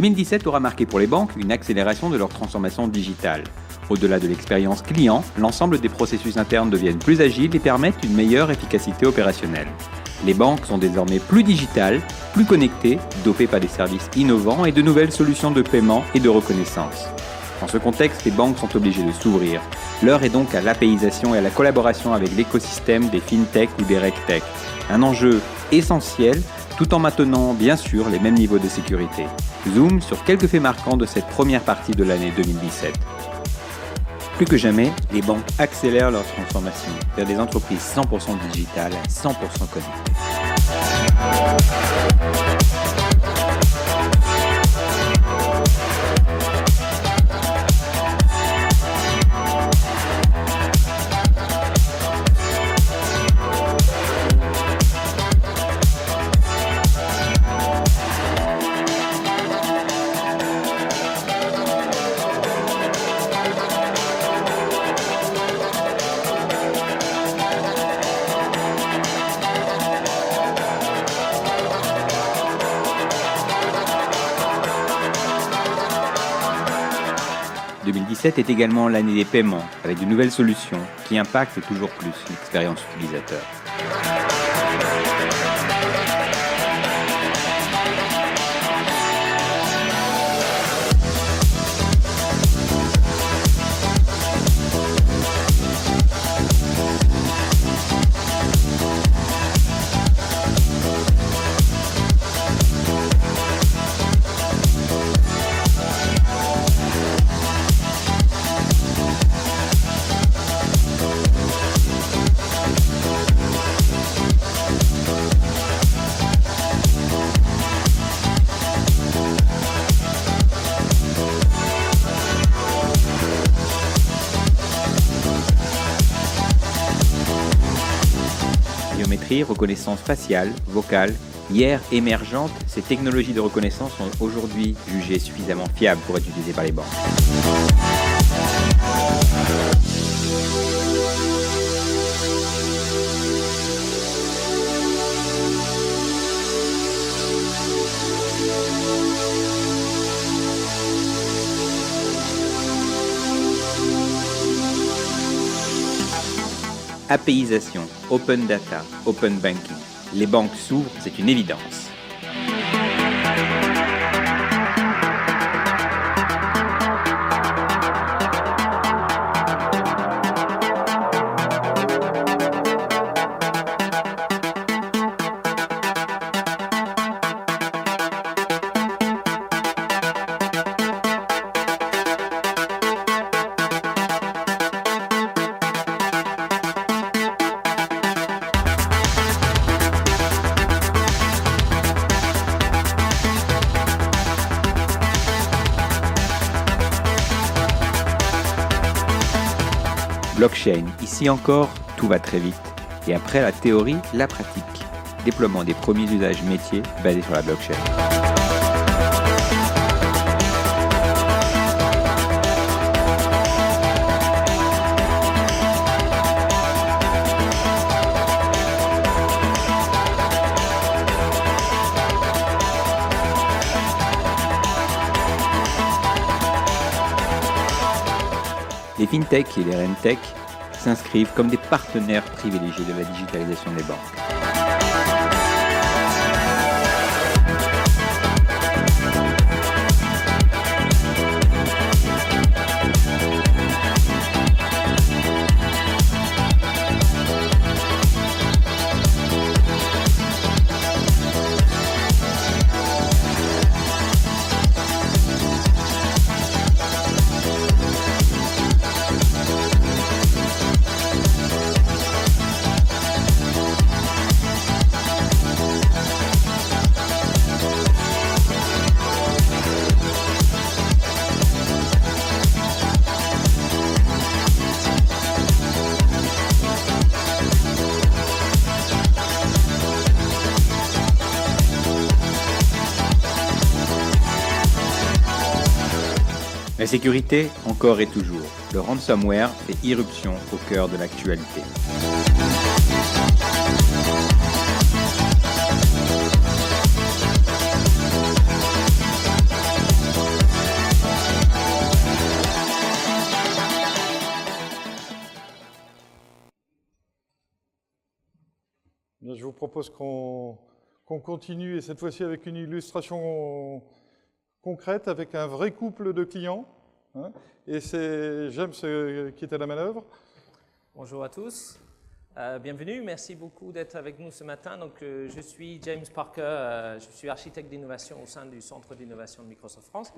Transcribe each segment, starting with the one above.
2017 aura marqué pour les banques une accélération de leur transformation digitale. Au-delà de l'expérience client, l'ensemble des processus internes deviennent plus agiles et permettent une meilleure efficacité opérationnelle. Les banques sont désormais plus digitales, plus connectées, dopées par des services innovants et de nouvelles solutions de paiement et de reconnaissance. Dans ce contexte, les banques sont obligées de s'ouvrir. L'heure est donc à l'apéisation et à la collaboration avec l'écosystème des fintech ou des regtech. Un enjeu essentiel, tout en maintenant bien sûr les mêmes niveaux de sécurité. Zoom sur quelques faits marquants de cette première partie de l'année 2017. Plus que jamais, les banques accélèrent leur transformation vers des entreprises 100% digitales, 100% connectées. « 2017 est également l'année des paiements, avec de nouvelles solutions qui impactent toujours plus l'expérience utilisateur. Biométrie, reconnaissance faciale, vocale, hier émergentes, ces technologies de reconnaissance sont aujourd'hui jugées suffisamment fiables pour être utilisées par les banques. Apéisation, open data, open banking. Les banques s'ouvrent, c'est une évidence. Blockchain, ici encore, tout va très vite. Et après la théorie, la pratique. Déploiement des premiers usages métiers basés sur la blockchain. Les fintech et les rentech s'inscrivent comme des partenaires privilégiés de la digitalisation des banques. La sécurité, encore et toujours. Le ransomware fait irruption au cœur de l'actualité. Bien, je vous propose qu'on continue, et cette fois-ci avec une illustration concrète, avec un vrai couple de clients. Hein, et c'est James qui est à la manœuvre. Bonjour à tous, bienvenue, merci beaucoup d'être avec nous ce matin. Donc, je suis James Parker, je suis architecte d'innovation au sein du Centre d'innovation de Microsoft France.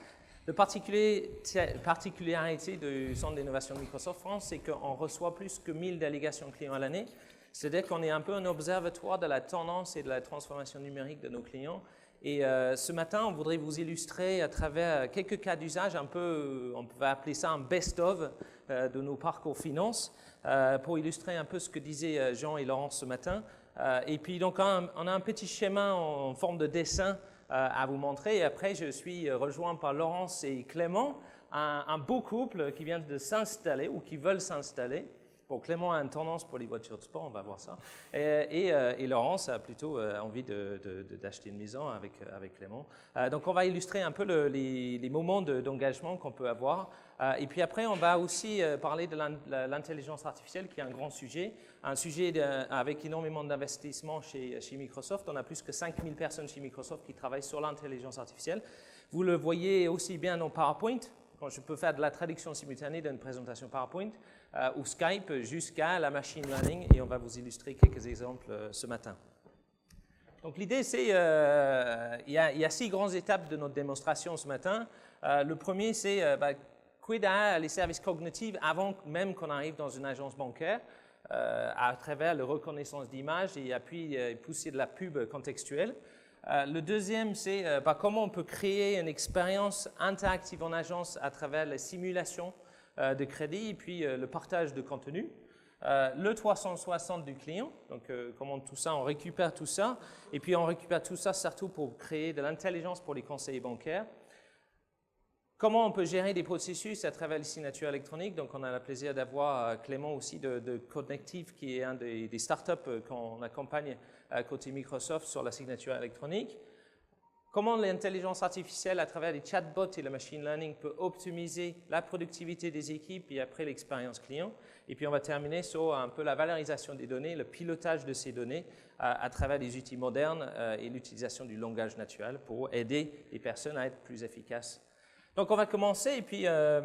La particularité du Centre d'innovation de Microsoft France, c'est qu'on reçoit plus que 1000 délégations clients à l'année. C'est-à-dire qu'on est un peu un observatoire de la tendance et de la transformation numérique de nos clients. Et ce matin, on voudrait vous illustrer à travers quelques cas d'usage, un peu, on peut appeler ça un best-of de nos parcours finance, pour illustrer un peu ce que disaient Jean et Laurence ce matin. Et puis donc, on a un petit schéma en forme de dessin à vous montrer. Et après, je suis rejoint par Laurence et Clément, un beau couple qui vient de s'installer ou qui veulent s'installer. Bon, Clément a une tendance pour les voitures de sport, on va voir ça. Et Laurence a plutôt envie d'acheter une maison avec Clément. Donc, on va illustrer un peu les moments d'engagement qu'on peut avoir. Et puis après, on va aussi parler de l'intelligence artificielle, qui est un grand sujet. Un sujet avec énormément d'investissement chez Microsoft. On a plus que 5000 personnes chez Microsoft qui travaillent sur l'intelligence artificielle. Vous le voyez aussi bien dans PowerPoint, quand je peux faire de la traduction simultanée d'une présentation PowerPoint, ou Skype, jusqu'à la machine learning, et on va vous illustrer quelques exemples ce matin. Donc l'idée, c'est, il y a 6 grandes étapes de notre démonstration ce matin. Le premier, c'est quid à les services cognitifs avant même qu'on arrive dans une agence bancaire, à travers la reconnaissance d'images et puis pousser de la pub contextuelle. Le deuxième, c'est comment on peut créer une expérience interactive en agence à travers la simulation de crédit et puis le partage de contenu. Le 360 du client, donc comment tout ça, on récupère tout ça, et puis on récupère tout ça surtout pour créer de l'intelligence pour les conseillers bancaires. Comment on peut gérer des processus à travers les signatures électroniques. Donc, on a le plaisir d'avoir Clément aussi de Connective, qui est un des startups qu'on accompagne à côté Microsoft sur la signature électronique. Comment l'intelligence artificielle à travers les chatbots et le machine learning peut optimiser la productivité des équipes et après l'expérience client. Et puis, on va terminer sur un peu la valorisation des données, le pilotage de ces données à travers des outils modernes et l'utilisation du langage naturel pour aider les personnes à être plus efficaces. Donc, on va commencer, et puis là,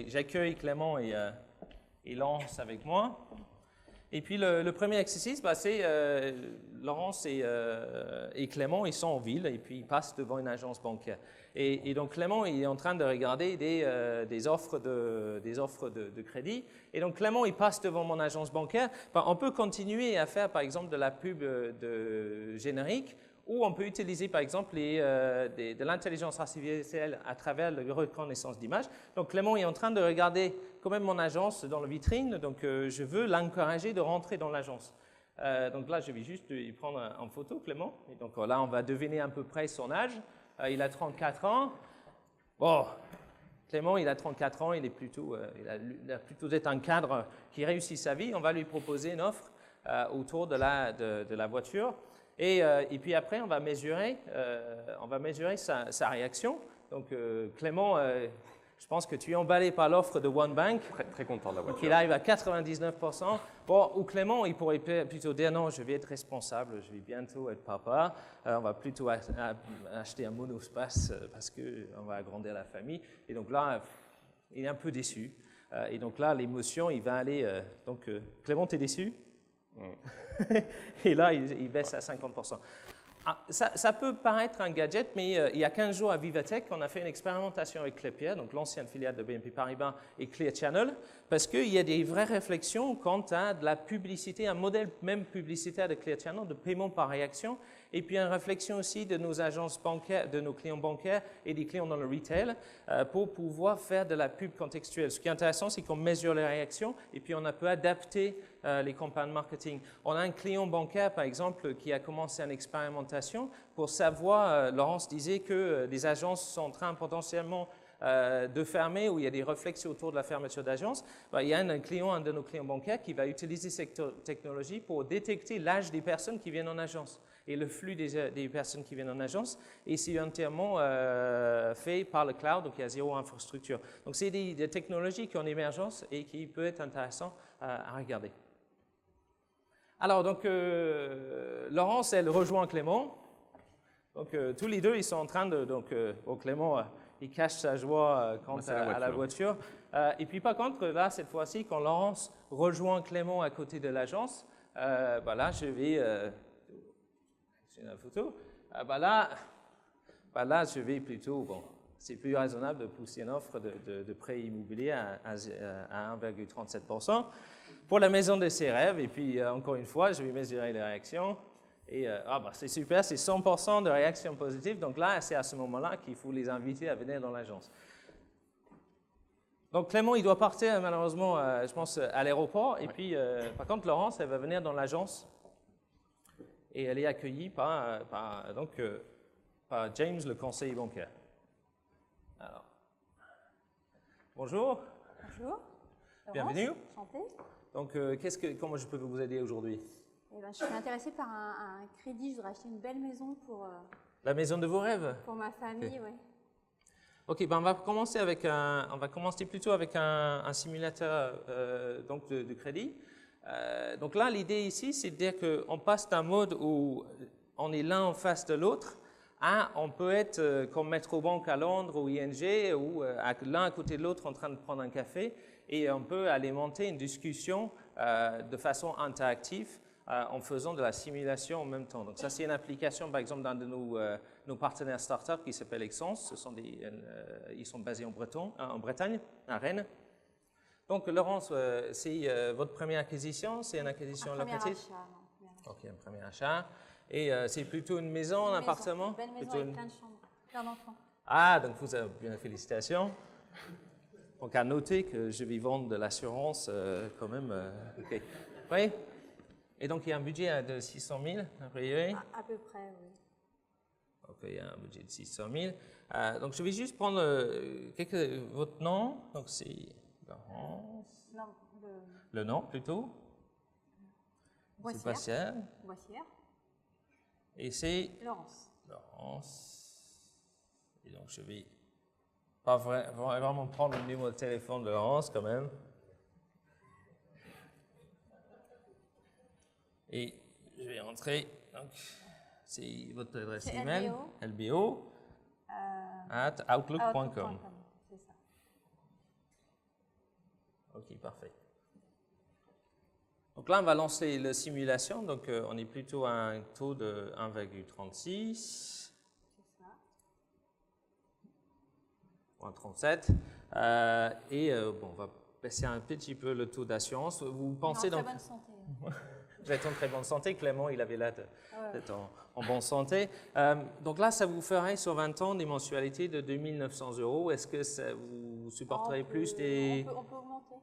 j'accueille Clément et Laurence avec moi. Et puis, le premier exercice, c'est Laurence et Clément, ils sont en ville, et puis ils passent devant une agence bancaire. Et donc, Clément, il est en train de regarder des offres de crédit. Et donc, Clément, il passe devant mon agence bancaire. On peut continuer à faire, par exemple, de la pub de générique, ou on peut utiliser, par exemple, de l'intelligence artificielle à travers la reconnaissance d'images. Donc, Clément est en train de regarder quand même mon agence dans la vitrine. Donc, je veux l'encourager de rentrer dans l'agence. Donc là, je vais juste lui prendre en photo, Clément. Et donc là, on va deviner à peu près son âge. Il a 34 ans. Bon, Clément, il a 34 ans. Il a plutôt d'être un cadre qui réussit sa vie. On va lui proposer une offre autour de la voiture. Et puis après, on va mesurer sa réaction. Donc, Clément, je pense que tu es emballé par l'offre de One Bank. Très, très content de la voiture. Donc, il arrive à 99%. Bon, ou Clément, il pourrait plutôt dire non, je vais être responsable, je vais bientôt être papa. On va plutôt acheter un monospace parce qu'on va agrandir la famille. Et donc là, il est un peu déçu. Et donc là, l'émotion, il va aller. Donc, Clément, tu es déçu? Et là, il baisse à 50%. Ça peut paraître un gadget, mais il y a 15 jours à Vivatech, on a fait une expérimentation avec Klépierre, donc l'ancienne filiale de BNP Paribas et Clear Channel, parce qu'il y a des vraies réflexions quant à de la publicité, un modèle même publicitaire de Clear Channel, de paiement par réaction, et puis une réflexion aussi de nos agences bancaires, de nos clients bancaires et des clients dans le retail pour pouvoir faire de la pub contextuelle. Ce qui est intéressant, c'est qu'on mesure les réactions et puis on peut adapter les campagnes marketing. On a un client bancaire, par exemple, qui a commencé une expérimentation pour savoir, Laurence disait que les agences sont en train potentiellement de fermer, où il y a des réflexions autour de la fermeture d'agence, il y a un de nos clients bancaires qui va utiliser cette technologie pour détecter l'âge des personnes qui viennent en agence et le flux des personnes qui viennent en agence, et c'est entièrement fait par le cloud, donc il y a zéro infrastructure. Donc c'est des technologies qui sont en émergence et qui peuvent être intéressantes à regarder. Alors donc Laurence, elle rejoint Clément. Donc tous les deux, ils sont en train de... Donc Clément, il cache sa joie quant à la voiture. Et puis par contre, là, cette fois-ci, quand Laurence rejoint Clément à côté de l'agence, là, je vais... c'est la photo. Là, je vais plutôt... Bon, c'est plus raisonnable de pousser une offre de prêt immobilier à 1,37% pour la maison de ses rêves. Et puis, encore une fois, je vais mesurer les réactions. Et c'est super, c'est 100% de réactions positives. Donc là, c'est à ce moment-là qu'il faut les inviter à venir dans l'agence. Donc Clément, il doit partir malheureusement, je pense, à l'aéroport. Et puis, par contre, Laurence, elle va venir dans l'agence. Et elle est accueillie par James, le conseiller bancaire. Alors, bonjour. Bonjour. Bienvenue. Enchantée. Donc, comment je peux vous aider aujourd'hui? Je suis intéressée par un crédit. Je voudrais acheter une belle maison pour... La maison de vos rêves? Pour ma famille, oui. Ok, on va commencer plutôt avec un simulateur de crédit. Donc là, l'idée ici, c'est de dire qu'on passe d'un mode où on est l'un en face de l'autre à on peut être comme Metrobank à Londres ou ING ou l'un à côté de l'autre en train de prendre un café, et on peut alimenter une discussion de façon interactive en faisant de la simulation en même temps. Donc ça, c'est une application, par exemple, d'un de nos partenaires startups qui s'appelle Excense. Ils sont basés en Bretagne, à Rennes. Donc, Laurence, c'est votre première acquisition? C'est une acquisition locative? Ok, un premier achat. Et c'est plutôt une maison, un appartement? Une belle maison avec plein de chambres, plein d'enfants. Ah, donc vous avez bien, félicitations. Donc, à noter que je vais vendre de l'assurance quand même. Ok. Oui? Et donc, il y a un budget de 600 000, a priori? À peu près, oui. Ok, il y a un budget de 600 000. Donc, je vais juste prendre votre nom. Donc, c'est Laurence. Non, le nom, plutôt? Boissière. Et c'est? Laurence. Et donc, je vais pas vraiment prendre le numéro de téléphone de Laurence, quand même. Et je vais entrer. Donc, c'est votre adresse email. LBO. @ outlook.com. C'est ça. Ok, parfait. Donc là, on va lancer la simulation. Donc, on est plutôt à un taux de 1,36. C'est ça. 1,37. On va baisser un petit peu le taux d'assurance. Vous pensez en donc... très bonne santé. Vous êtes en très bonne santé. Clément, il avait l'air d'être en bonne santé. Donc là, ça vous ferait sur 20 ans des mensualités de 2 900 €. Est-ce que vous supporterez plus des... On peut augmenter.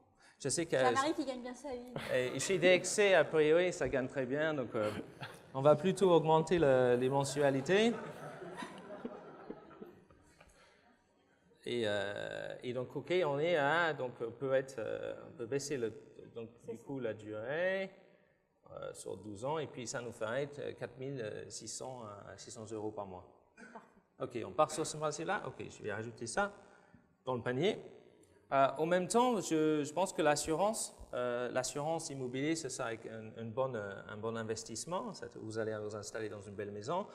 Je sais que... J'ai un mari qui gagne bien sa vie. Et chez DXC, a priori, ça gagne très bien. Donc, on va plutôt augmenter les mensualités. Et donc, OK, on est à... Donc, on peut baisser la durée sur 12 ans. Et puis, ça nous ferait 4 600 € par mois. OK, on part sur ce principe-là. OK, je vais rajouter ça dans le panier. En même temps, je pense que l'assurance immobilière, c'est ça, un bon investissement. Vous allez vous installer dans une belle maison.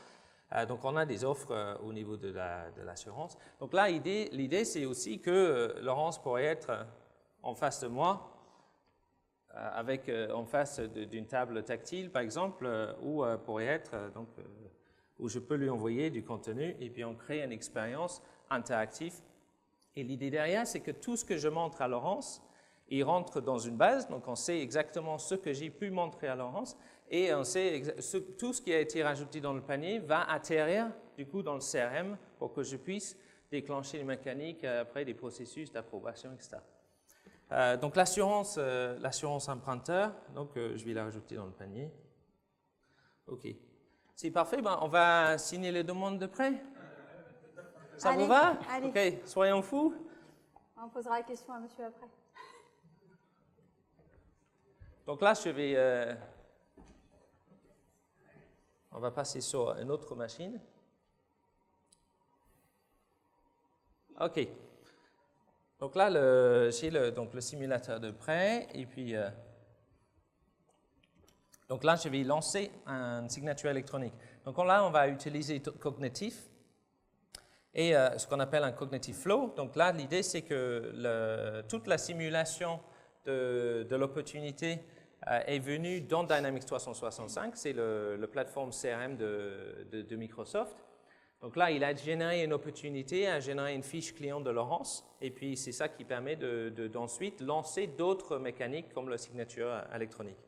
Donc, on a des offres au niveau de l'assurance. Donc là, l'idée, c'est aussi que Laurence pourrait être en face de moi, en face d'une table tactile, par exemple, où pourrait être, où je peux lui envoyer du contenu et puis on crée une expérience interactive. Et l'idée derrière, c'est que tout ce que je montre à Laurence, il rentre dans une base, donc on sait exactement ce que j'ai pu montrer à Laurence, et on sait tout ce qui a été rajouté dans le panier va atterrir du coup dans le CRM pour que je puisse déclencher les mécaniques après des processus d'approbation, etc. Donc l'assurance emprunteur, donc je vais la rajouter dans le panier. OK. C'est parfait, on va signer les demandes de prêt. Ça Allez, vous va? allez. Ok, soyons fous. On posera la question à monsieur après. Donc là, je vais... on va passer sur une autre machine. OK. Donc là, j'ai le simulateur de prêt. Et puis, donc là, je vais lancer une signature électronique. Donc là, on va utiliser Cognitif et ce qu'on appelle un Cognitive Flow. Donc là, l'idée, c'est que toute la simulation de l'opportunité est venue dans Dynamics 365. C'est le plateforme CRM de Microsoft. Donc là, il a généré une opportunité, a généré une fiche client de Laurence, et puis c'est ça qui permet d'ensuite lancer d'autres mécaniques comme la signature électronique.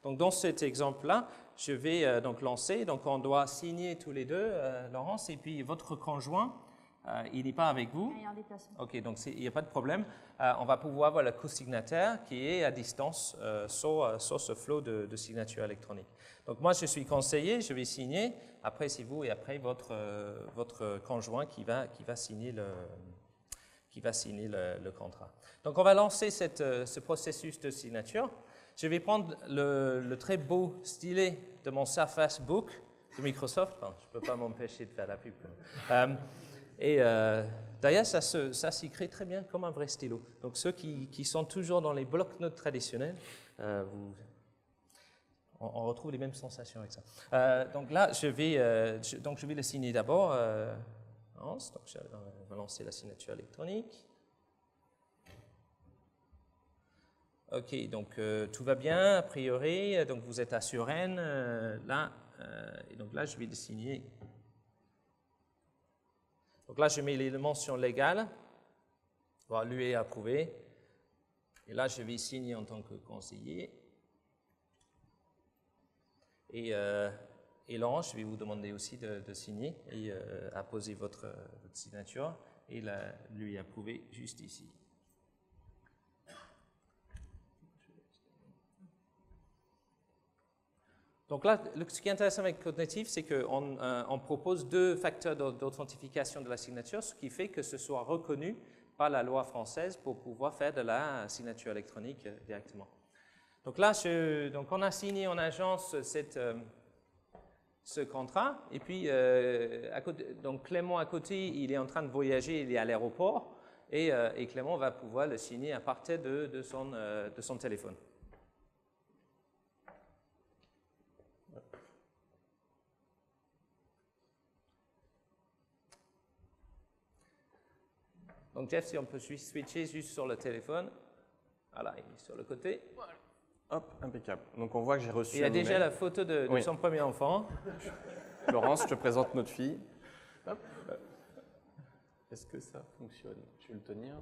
Donc dans cet exemple-là, je vais donc lancer, donc on doit signer tous les deux, Laurence, et puis votre conjoint, il n'est pas avec vous. Il est en déplacement. Ok, donc il n'y a pas de problème. On va pouvoir voir le co-signataire qui est à distance sur ce flot de signature électronique. Donc moi, je suis conseiller, je vais signer. Après, c'est vous et après votre conjoint qui va signer le contrat. Donc on va lancer ce processus de signature. Je vais prendre le très beau stylet de mon Surface Book de Microsoft. Enfin, je ne peux pas m'empêcher de faire la pub. D'ailleurs, ça s'écrit très bien comme un vrai stylo. Donc, ceux qui sont toujours dans les blocs-notes traditionnels, on retrouve les mêmes sensations avec ça. Donc là, je vais le signer d'abord. Donc, on va lancer la signature électronique. OK, donc tout va bien, a priori. Donc, vous êtes à Suresnes, là. Et donc là, je vais le signer. Donc là, je mets les mentions légales. Voilà, lui est approuvé. Et là, je vais signer en tant que conseiller. Et Laurent, je vais vous demander aussi de signer et apposer votre signature. Et là, lui est approuvé juste ici. Donc là, ce qui est intéressant avec Cognitif, c'est qu'on propose deux facteurs d'authentification de la signature, ce qui fait que ce soit reconnu par la loi française pour pouvoir faire de la signature électronique directement. Donc là, on a signé en agence ce contrat, et puis donc Clément à côté, il est en train de voyager, il est à l'aéroport, et Clément va pouvoir le signer à partir de son téléphone. Donc Jeff, si on peut switcher juste sur le téléphone. Voilà, il est sur le côté. Voilà. Hop, impeccable. Donc on voit que j'ai reçu il a déjà la photo de oui. son premier enfant. Laurence, je te présente notre fille. Hop. Est-ce que ça fonctionne? Je vais le tenir.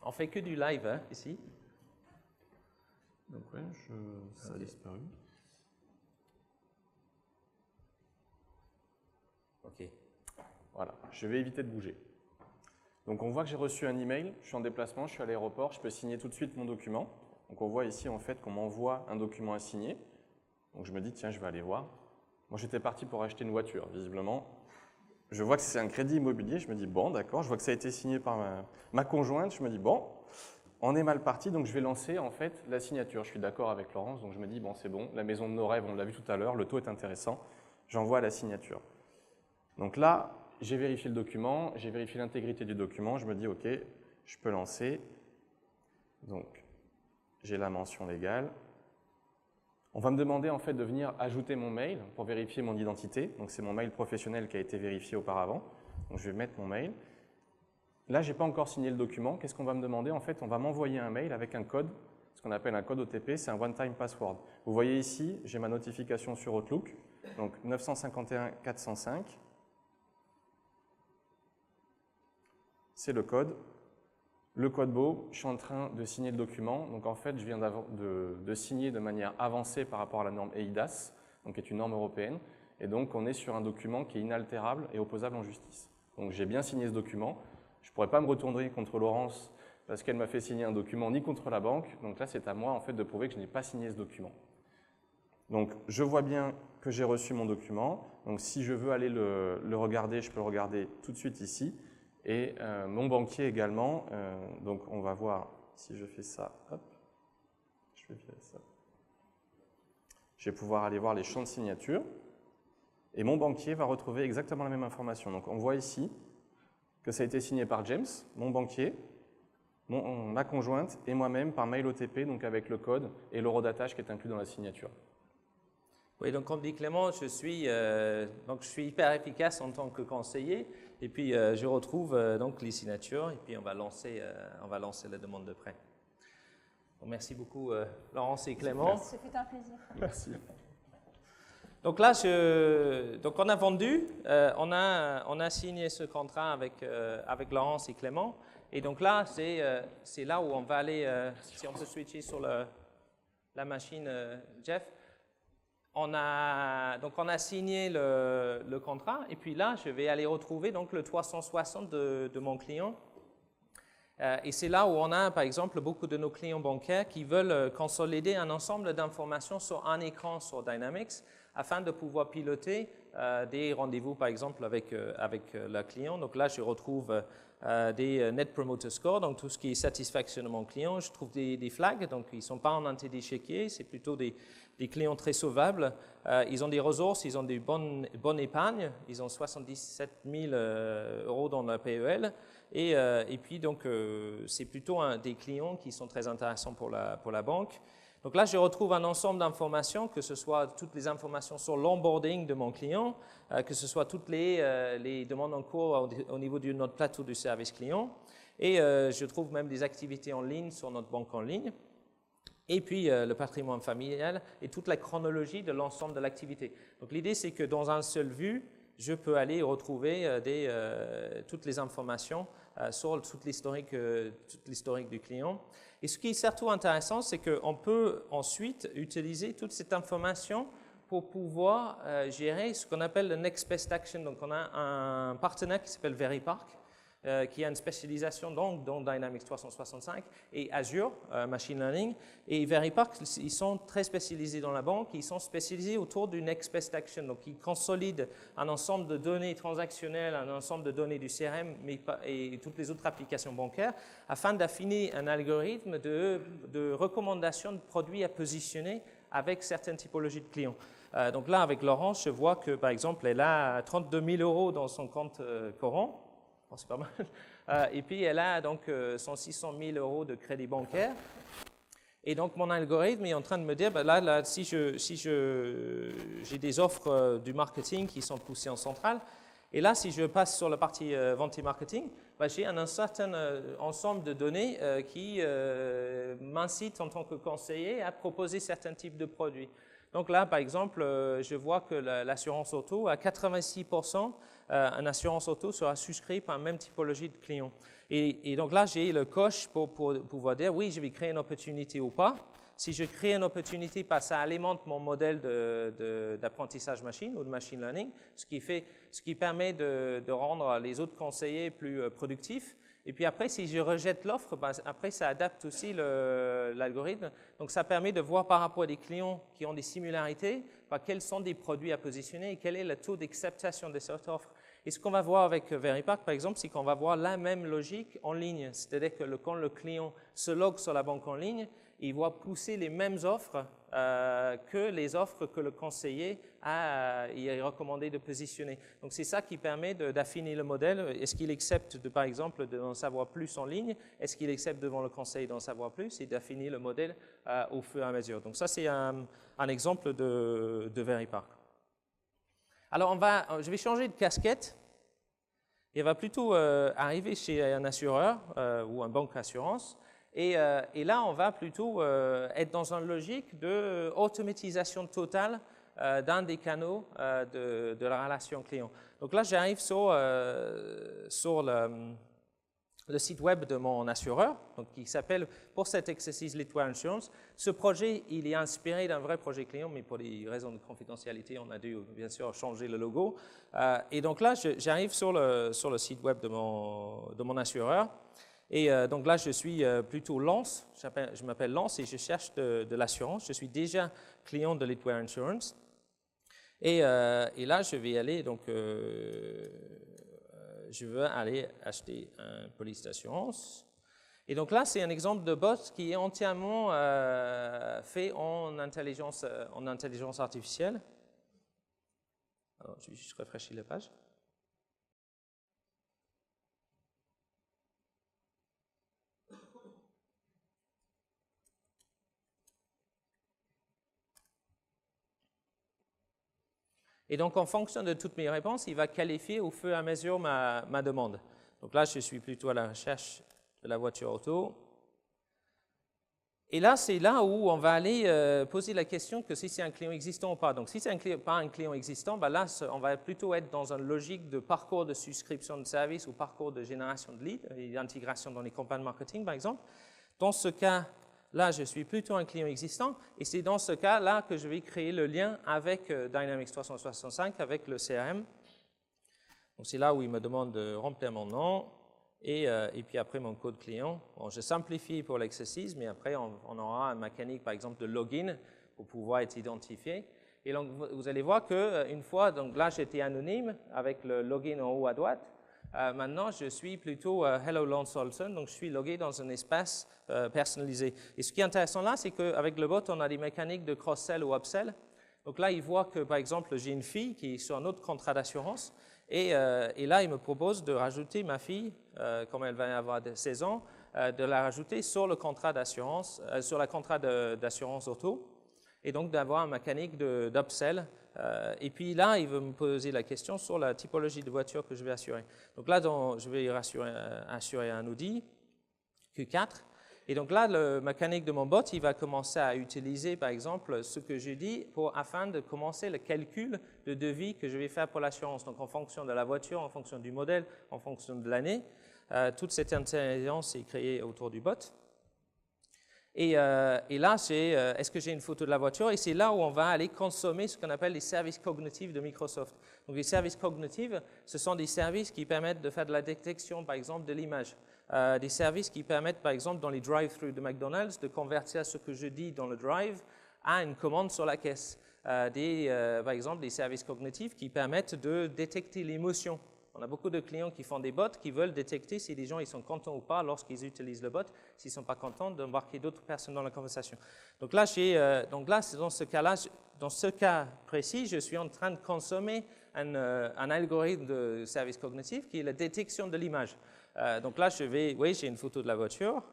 On fait que du live hein, ici. Donc ouais, ça a disparu. OK. Voilà, je vais éviter de bouger. Donc on voit que j'ai reçu un email, je suis en déplacement, je suis à l'aéroport, je peux signer tout de suite mon document. Donc on voit ici en fait qu'on m'envoie un document à signer. Donc je me dis tiens, je vais aller voir. Moi j'étais parti pour acheter une voiture, visiblement. Je vois que c'est un crédit immobilier, je me dis bon d'accord, je vois que ça a été signé par ma conjointe, je me dis bon, on est mal parti, donc je vais lancer en fait la signature. Je suis d'accord avec Laurence, donc je me dis bon c'est bon, la maison de nos rêves, on l'a vu tout à l'heure, le taux est intéressant, j'envoie la signature. Donc là, j'ai vérifié le document, j'ai vérifié l'intégrité du document, je me dis ok, je peux lancer. Donc j'ai la mention légale. On va me demander en fait de venir ajouter mon mail pour vérifier mon identité. Donc c'est mon mail professionnel qui a été vérifié auparavant. Donc je vais mettre mon mail. Là, je n'ai pas encore signé le document. Qu'est-ce qu'on va me demander? En fait, on va m'envoyer un mail avec un code, ce qu'on appelle un code OTP, c'est un one-time password. Vous voyez ici, j'ai ma notification sur Outlook, donc 951 405. C'est le code. Le code beau, je suis en train de signer le document. Donc en fait, je viens de signer de manière avancée par rapport à la norme EIDAS, donc qui est une norme européenne. Et donc on est sur un document qui est inaltérable et opposable en justice. Donc j'ai bien signé ce document. Je ne pourrais pas me retourner contre Laurence parce qu'elle m'a fait signer un document ni contre la banque. Donc là, c'est à moi en fait de prouver que je n'ai pas signé ce document. Donc je vois bien que j'ai reçu mon document. Donc si je veux aller le regarder, je peux le regarder tout de suite ici. Et mon banquier également, donc on va voir si je fais ça, hop, je vais virer ça. Je vais pouvoir aller voir les champs de signature. Et mon banquier va retrouver exactement la même information. Donc on voit ici que ça a été signé par James, mon banquier, ma conjointe et moi-même par mail OTP, donc avec le code et l'eurodatage qui est inclus dans la signature. Oui, donc comme dit Clément, je suis hyper efficace en tant que conseiller et puis je retrouve donc les signatures et puis on va lancer la demande de prêt. Donc, merci beaucoup Laurence et Clément. Ce fut un plaisir. Merci. Donc là, on a vendu, on a signé ce contrat avec Laurence et Clément. Et donc là, c'est là où on va aller, si on peut switcher sur la machine, Jeff. On a signé le contrat et puis là, je vais aller retrouver donc, le 360 de mon client. Et c'est là où on a, par exemple, beaucoup de nos clients bancaires qui veulent consolider un ensemble d'informations sur un écran sur Dynamics afin de pouvoir piloter des rendez-vous, par exemple, avec le client. Donc là, je retrouve des Net Promoter Score, donc tout ce qui est satisfaction de mon client. Je trouve des flags, donc ils ne sont pas en entier chéquier, c'est plutôt des clients très sauvables. Ils ont des ressources, ils ont des bonnes épargnes, ils ont 77 000 € dans la PEL. Et puis, donc, c'est plutôt des clients qui sont très intéressants pour la banque. Donc là, je retrouve un ensemble d'informations, que ce soit toutes les informations sur l'onboarding de mon client, que ce soit toutes les demandes en cours au niveau de notre plateau du service client. Et je trouve même des activités en ligne sur notre banque en ligne. Et puis le patrimoine familial et toute la chronologie de l'ensemble de l'activité. Donc l'idée, c'est que dans un seul vue, je peux aller retrouver toutes les informations sur toute l'historique du client. Et ce qui est surtout intéressant, c'est qu'on peut ensuite utiliser toute cette information pour pouvoir gérer ce qu'on appelle le Next Best Action. Donc on a un partenaire qui s'appelle Veripark, qui a une spécialisation dans Dynamics 365 et Azure Machine Learning. Et Veripark, ils sont très spécialisés dans la banque, ils sont spécialisés autour du Next Best Action. Donc, ils consolident un ensemble de données transactionnelles, un ensemble de données du CRM et toutes les autres applications bancaires afin d'affiner un algorithme de recommandation de produits à positionner avec certaines typologies de clients. Donc là, avec Laurence, je vois que, par exemple, elle a 32 000 € dans son compte courant. Bon, c'est pas mal. Et puis, elle a donc son 600 000 € de crédit bancaire. Et donc, mon algorithme est en train de me dire, ben là, si j'ai des offres du marketing qui sont poussées en centrale, et là, si je passe sur la partie vente et marketing, ben, j'ai un certain ensemble de données qui m'incitent en tant que conseiller à proposer certains types de produits. Donc là, par exemple, je vois que l'assurance auto, à 86%, une assurance auto sera souscrite par la même typologie de client. Et donc là, j'ai le coche pour pouvoir dire, oui, je vais créer une opportunité ou pas. Si je crée une opportunité, ça alimente mon modèle d'apprentissage machine ou de machine learning, ce qui permet de rendre les autres conseillers plus productifs. Et puis après, si je rejette l'offre, après, ça adapte aussi l'algorithme. Donc, ça permet de voir par rapport à des clients qui ont des similarités, quels sont des produits à positionner et quel est le taux d'acceptation de cette offre. Et ce qu'on va voir avec Veripark, par exemple, c'est qu'on va voir la même logique en ligne. C'est-à-dire que quand le client se logue sur la banque en ligne, il va pousser les mêmes offres que les offres que le conseiller a recommandé de positionner. Donc, c'est ça qui permet d'affiner le modèle. Est-ce qu'il accepte, par exemple, d'en savoir plus en ligne? Est-ce qu'il accepte devant le conseil d'en savoir plus? Et d'affiner le modèle au fur et à mesure. Donc, ça, c'est un exemple de Veripark. Alors, je vais changer de casquette. Et on va plutôt arriver chez un assureur ou un banque assurance. Et là, on va plutôt être dans une logique d'automatisation totale d'un des canaux de la relation client. Donc là, j'arrive sur le site web de mon assureur, donc qui s'appelle, pour cet exercice, Litware Insurance. Ce projet, il est inspiré d'un vrai projet client, mais pour des raisons de confidentialité, on a dû bien sûr changer le logo. Et donc là, j'arrive sur le site web de mon assureur. Et donc là, je suis plutôt Lance, je m'appelle Lance et je cherche de l'assurance. Je suis déjà client de Litware Insurance. Et là, je vais aller donc je veux aller acheter une police d'assurance. Et donc là, c'est un exemple de bot qui est entièrement fait en intelligence artificielle. Alors, je vais juste rafraîchir la page. Et donc, en fonction de toutes mes réponses, il va qualifier au fur et à mesure ma demande. Donc là, je suis plutôt à la recherche de la voiture auto. Et là, c'est là où on va aller poser la question que si c'est un client existant ou pas. Donc, si c'est pas un client existant, ben là, on va plutôt être dans une logique de parcours de souscription de service ou parcours de génération de leads et d'intégration dans les campagnes marketing, par exemple. Dans ce cas-là, je suis plutôt un client existant et c'est dans ce cas-là que je vais créer le lien avec Dynamics 365, avec le CRM. Donc, c'est là où il me demande de remplir mon nom. Et puis après, mon code client. Bon, je simplifie pour l'exercice, mais après, on aura une mécanique, par exemple, de login pour pouvoir être identifié. Et donc, vous allez voir qu'une fois, donc là, j'étais anonyme avec le login en haut à droite. Maintenant, je suis plutôt Hello Lance Olson, donc je suis logué dans un espace personnalisé. Et ce qui est intéressant là, c'est qu'avec le bot, on a des mécaniques de cross-sell ou upsell. Donc là, il voit que, par exemple, j'ai une fille qui est sur un autre contrat d'assurance. Et là, il me propose de rajouter ma fille, comme elle va avoir 16 ans, de la rajouter sur le contrat d'assurance, sur la contrat d'assurance auto, et donc d'avoir une mécanique d'upsell. Et puis là, il veut me poser la question sur la typologie de voiture que je vais assurer. Donc là, je vais assurer un Audi Q4. Et donc là, le mécanique de mon bot, il va commencer à utiliser, par exemple, ce que je dis afin de commencer le calcul de devis que je vais faire pour l'assurance. Donc, en fonction de la voiture, en fonction du modèle, en fonction de l'année, toute cette intelligence est créée autour du bot. Et là, c'est est-ce que j'ai une photo de la voiture? Et c'est là où on va aller consommer ce qu'on appelle les services cognitifs de Microsoft. Donc, les services cognitifs, ce sont des services qui permettent de faire de la détection, par exemple, de l'image. Des services qui permettent, par exemple, dans les drive-thru de McDonald's, de convertir ce que je dis dans le drive à une commande sur la caisse. Par exemple, des services cognitifs qui permettent de détecter l'émotion. On a beaucoup de clients qui font des bots qui veulent détecter si les gens ils sont contents ou pas lorsqu'ils utilisent le bot, s'ils ne sont pas contents, d'embarquer d'autres personnes dans la conversation. Donc là, c'est dans ce cas précis, je suis en train de consommer un algorithme de service cognitif qui est la détection de l'image. Donc là, j'ai une photo de la voiture.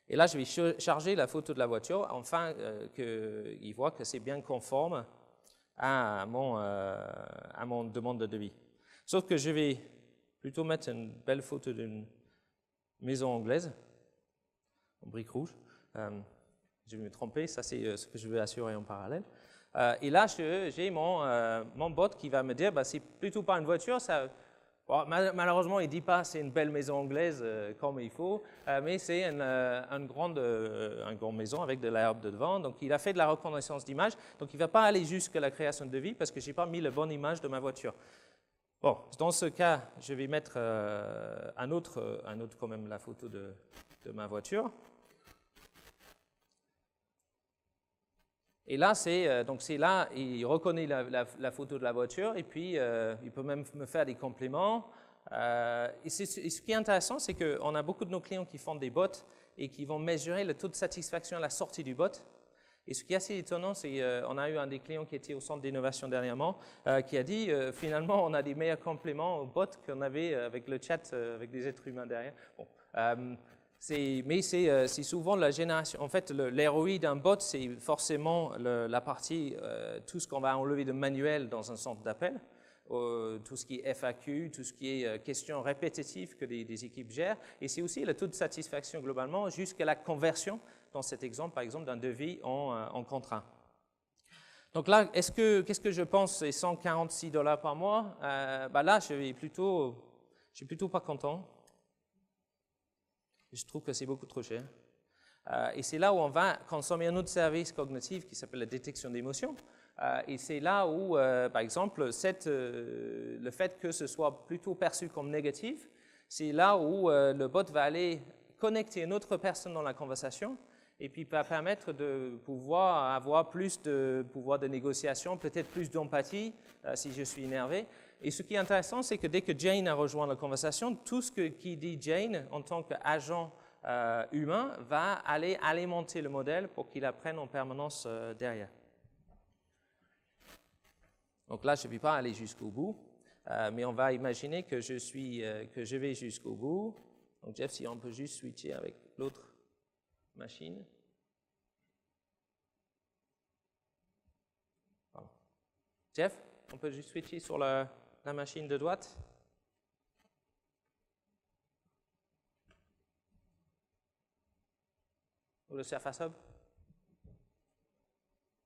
Et là, je vais charger la photo de la voiture afin qu'il voit que c'est bien conforme à mon demande de devis. Sauf que je vais plutôt mettre une belle photo d'une maison anglaise, en briques rouges. Je vais me tromper, ça c'est ce que je vais assurer en parallèle. Et là, j'ai mon bot qui va me dire, c'est plutôt pas une voiture, bon, malheureusement, il ne dit pas c'est une belle maison anglaise comme il faut, mais c'est une grande maison avec de l'herbe de devant. Donc, il a fait de la reconnaissance d'image. Donc, il ne va pas aller jusqu'à la création de devis parce que je n'ai pas mis la bonne image de ma voiture. Bon, dans ce cas, je vais mettre un autre quand même, la photo de ma voiture. Et là, il reconnaît la photo de la voiture et puis il peut même me faire des compléments. Et ce qui est intéressant, c'est qu'on a beaucoup de nos clients qui font des bots et qui vont mesurer le taux de satisfaction à la sortie du bot. Et ce qui est assez étonnant, c'est qu'on a eu un des clients qui était au centre d'innovation dernièrement qui a dit finalement, on a des meilleurs compléments au bot qu'on avait avec le chat, avec des êtres humains derrière. Bon. Mais c'est souvent la génération. En fait, l'ROI d'un bot, c'est forcément la partie, tout ce qu'on va enlever de manuel dans un centre d'appel, tout ce qui est FAQ, tout ce qui est questions répétitives que des équipes gèrent. Et c'est aussi le taux de satisfaction globalement jusqu'à la conversion, dans cet exemple, par exemple, d'un devis en contrat. Donc là, qu'est-ce que je pense, c'est $146 par mois? Là, je suis plutôt pas content. Je trouve que c'est beaucoup trop cher. Et c'est là où on va consommer un autre service cognitif qui s'appelle la détection d'émotions. Et c'est là où, par exemple, le fait que ce soit plutôt perçu comme négatif, c'est là où le bot va aller connecter une autre personne dans la conversation et puis va permettre de pouvoir avoir plus de pouvoir de négociation, peut-être plus d'empathie si je suis énervé. Et ce qui est intéressant, c'est que dès que Jane a rejoint la conversation, tout ce qui dit Jane en tant qu'agent humain va aller alimenter le modèle pour qu'il apprenne en permanence derrière. Donc là, je ne vais pas aller jusqu'au bout, mais on va imaginer que je vais jusqu'au bout. Donc Jeff, si on peut juste switcher avec l'autre machine. Pardon. Jeff, on peut juste switcher sur la machine de droite. Ou le Surface Hub.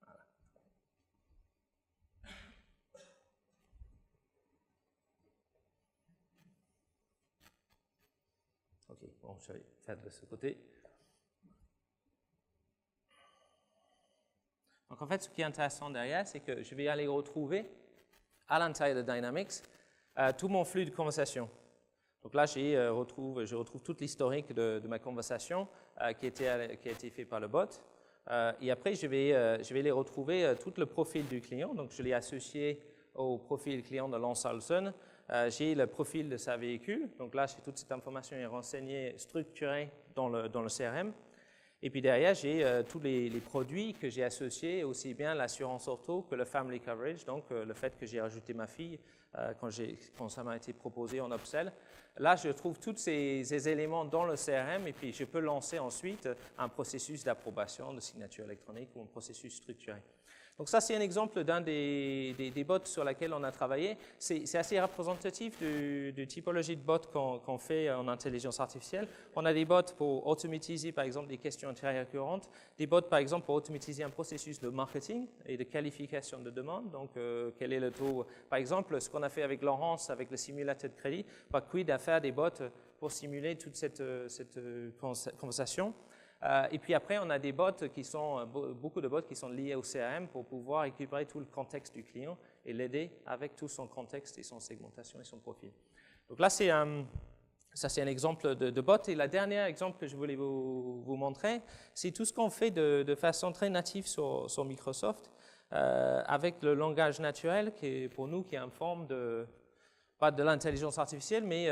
Voilà. OK, bon, je vais faire de ce côté. Donc en fait, ce qui est intéressant derrière, c'est que je vais aller retrouver à l'intérieur de Dynamics tout mon flux de conversation. Donc là, je retrouve toute l'historique de ma conversation qui a été fait par le bot. Et après, je vais les retrouver tout le profil du client. Donc, je l'ai associé au profil client de Lance Alson. J'ai le profil de sa véhicule. Donc là, toute cette information est renseignée, structurée dans le CRM. Et puis derrière, j'ai tous les produits que j'ai associés, aussi bien l'assurance auto que le family coverage, donc le fait que j'ai rajouté ma fille quand ça m'a été proposé en upsell. Là, je trouve tous ces éléments dans le CRM et puis je peux lancer ensuite un processus d'approbation de signature électronique ou un processus structuré. Donc ça, c'est un exemple d'un des bots sur lesquels on a travaillé. C'est assez représentatif de typologie de bots qu'on fait en intelligence artificielle. On a des bots pour automatiser, par exemple, des questions très récurrentes, des bots, par exemple, pour automatiser un processus de marketing et de qualification de demande. Donc, quel est le taux? Par exemple, ce qu'on a fait avec Laurence, avec le simulateur de crédit, pas quid à faire des bots pour simuler toute cette conversation. Et puis après, on a des bots beaucoup de bots qui sont liés au CRM pour pouvoir récupérer tout le contexte du client et l'aider avec tout son contexte et son segmentation et son profil. Donc là, ça c'est un exemple de bot. Et le dernier exemple que je voulais vous montrer, c'est tout ce qu'on fait de façon très native sur Microsoft avec le langage naturel qui est pour nous qui est en forme pas de l'intelligence artificielle, mais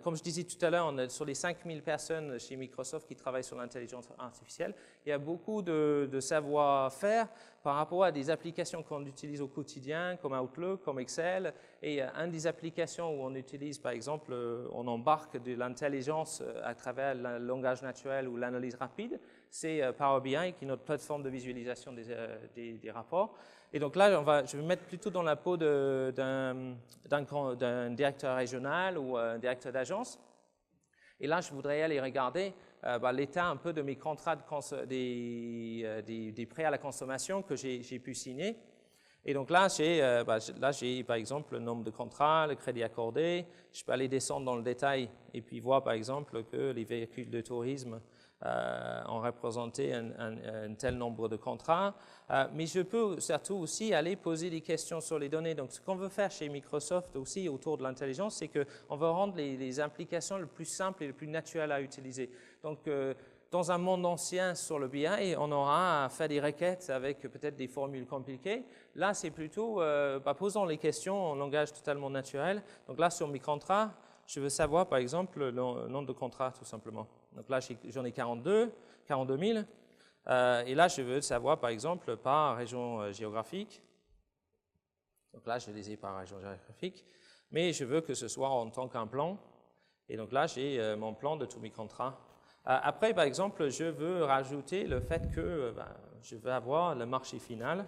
comme je disais tout à l'heure, on est sur les 5000 personnes chez Microsoft qui travaillent sur l'intelligence artificielle. Il y a beaucoup de savoir-faire par rapport à des applications qu'on utilise au quotidien, comme Outlook, comme Excel. Et une des applications où on utilise, par exemple, on embarque de l'intelligence à travers le langage naturel ou l'analyse rapide, c'est Power BI, qui est notre plateforme de visualisation des rapports. Et donc là, je vais me mettre plutôt dans la peau d'un directeur régional ou un directeur d'agence. Et là, je voudrais aller regarder l'état un peu de mes contrats des prêts à la consommation que j'ai pu signer. Et donc là, j'ai par exemple le nombre de contrats, le crédit accordé. Je peux aller descendre dans le détail et puis voir par exemple que les véhicules de tourisme ont représenté un tel nombre de contrats. Mais je peux surtout aussi aller poser des questions sur les données. Donc, ce qu'on veut faire chez Microsoft aussi autour de l'intelligence, c'est qu'on veut rendre les implications le plus simples et le plus naturelles à utiliser. Donc, dans un monde ancien sur le BI, on aura à faire des requêtes avec peut-être des formules compliquées. Là, c'est plutôt posons les questions en langage totalement naturel. Donc là, sur mes contrats, je veux savoir, par exemple, le nombre de contrats, tout simplement. Donc là, j'en ai 42 000. Et là, je veux savoir, par exemple, par région géographique. Donc là, je les ai par région géographique. Mais je veux que ce soit en tant qu'un plan. Et donc là, j'ai mon plan de tous mes contrats. Après, par exemple, je veux rajouter le fait que je veux avoir le marché final.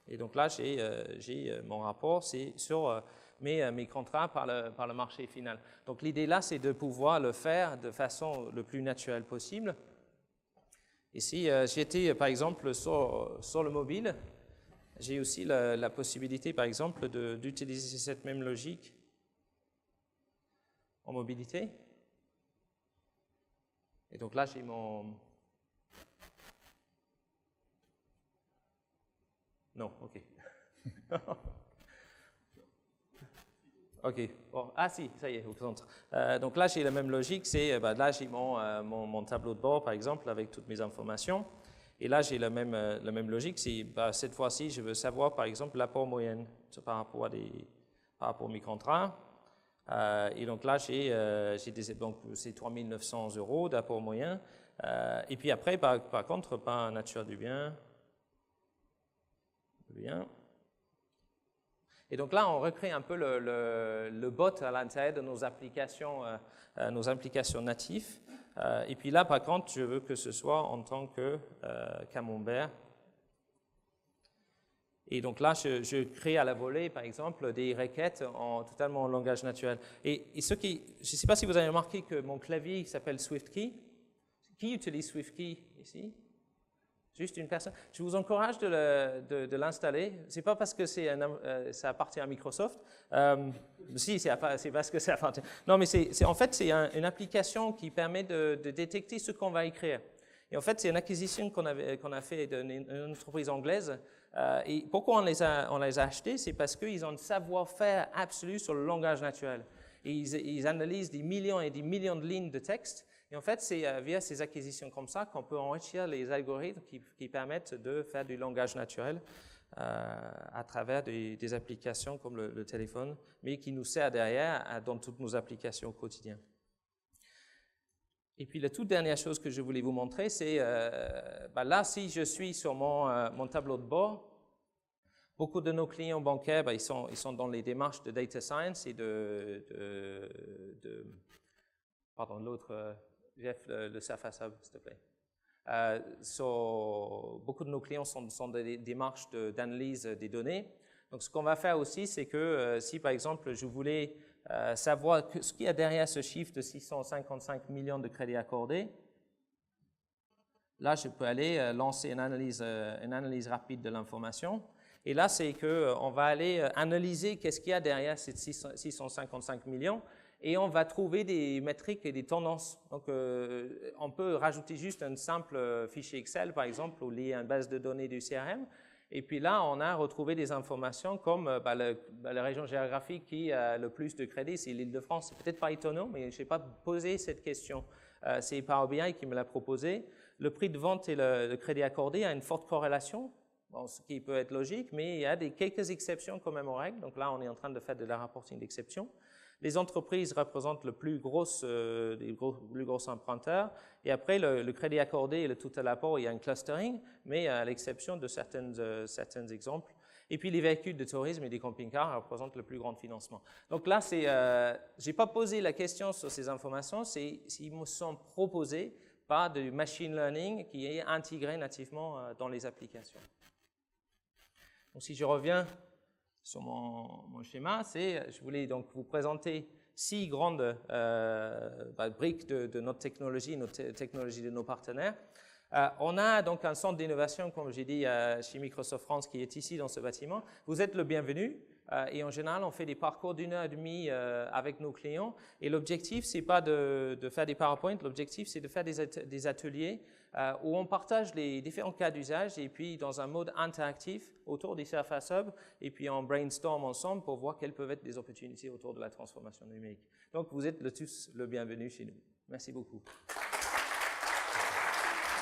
Et donc là, j'ai mon rapport, c'est sur mes contrats par le marché final. Donc l'idée là, c'est de pouvoir le faire de façon le plus naturelle possible. Et si j'étais, par exemple, sur le mobile, j'ai aussi la possibilité, par exemple, d'utiliser cette même logique en mobilité. Et donc là, j'ai mon... Non, OK. OK. Bon, si, ça y est, au centre. Donc là, j'ai la même logique. C'est là, j'ai mon tableau de bord, par exemple, avec toutes mes informations. Et là, j'ai la même logique. Cette fois-ci, je veux savoir, par exemple, l'apport moyen par rapport aux micro-contrats. Et donc là, c'est 3 900 € d'apport moyen. Et puis après, par contre, par nature du bien. Et donc là, on recrée un peu le bot à l'intérieur de nos applications natives. Et puis là, par contre, je veux que ce soit en tant que camembert. Et donc là, je crée à la volée, par exemple, des requêtes totalement en langage naturel. Et je ne sais pas si vous avez remarqué que mon clavier s'appelle SwiftKey. Qui utilise SwiftKey ici? Juste une personne. Je vous encourage de l'installer. Ce n'est pas parce que ça appartient à Microsoft. Si, c'est parce que ça appartient. Non, mais en fait, c'est une application qui permet de détecter ce qu'on va écrire. Et en fait, c'est une acquisition qu'on a fait d'une entreprise anglaise. Et pourquoi on les a achetés? C'est parce qu'ils ont un savoir-faire absolu sur le langage naturel. Et ils analysent des millions et des millions de lignes de texte. Et en fait, c'est via ces acquisitions comme ça qu'on peut enrichir les algorithmes qui permettent de faire du langage naturel à travers des applications comme le téléphone, mais qui nous sert derrière dans toutes nos applications au quotidien. Et puis, la toute dernière chose que je voulais vous montrer, c'est là, si je suis sur mon tableau de bord, beaucoup de nos clients bancaires, ils sont dans les démarches de data science et pardon, l'autre, Jeff, le Surface Hub, s'il te plaît. Beaucoup de nos clients sont dans des démarches d'analyse des données. Donc, ce qu'on va faire aussi, c'est que si, par exemple, je voulais savoir ce qu'il y a derrière ce chiffre de 655 millions de crédits accordés, là, je peux aller lancer une analyse rapide de l'information. Et là, c'est qu'on va aller analyser qu'est-ce qu'il y a derrière ces 655 millions et on va trouver des métriques et des tendances. Donc, on peut rajouter juste un simple fichier Excel, par exemple, ou lier à une base de données du CRM. Et puis là, on a retrouvé des informations comme la région géographique qui a le plus de crédits, c'est l'Île-de-France. C'est peut-être pas étonnant, mais je n'ai pas posé cette question. C'est Power BI qui me l'a proposé. Le prix de vente et le crédit accordé a une forte corrélation, ce qui peut être logique, mais il y a quelques exceptions quand même aux règles. Donc là, on est en train de faire de la reporting d'exception. Les entreprises représentent les plus gros emprunteurs. Et après, le crédit accordé et le total apport, il y a un clustering, mais à l'exception de certains exemples. Et puis, les véhicules de tourisme et des camping-cars représentent le plus grand financement. Donc là, je n'ai pas posé la question sur ces informations, ils me sont proposés par du machine learning qui est intégré nativement dans les applications. Donc, si je reviens sur mon schéma, je voulais donc vous présenter 6 grandes briques de notre technologie de nos partenaires. On a donc un centre d'innovation, comme j'ai dit, chez Microsoft France, qui est ici dans ce bâtiment. Vous êtes le bienvenu. Et en général, on fait des parcours d'1h30 avec nos clients. Et l'objectif, ce n'est pas de faire des PowerPoint, l'objectif, c'est de faire des ateliers où on partage les différents cas d'usage et puis dans un mode interactif autour des Surface Hub et puis on brainstorm ensemble pour voir quelles peuvent être les opportunités autour de la transformation numérique. Donc, vous êtes tous le bienvenu chez nous. Merci beaucoup.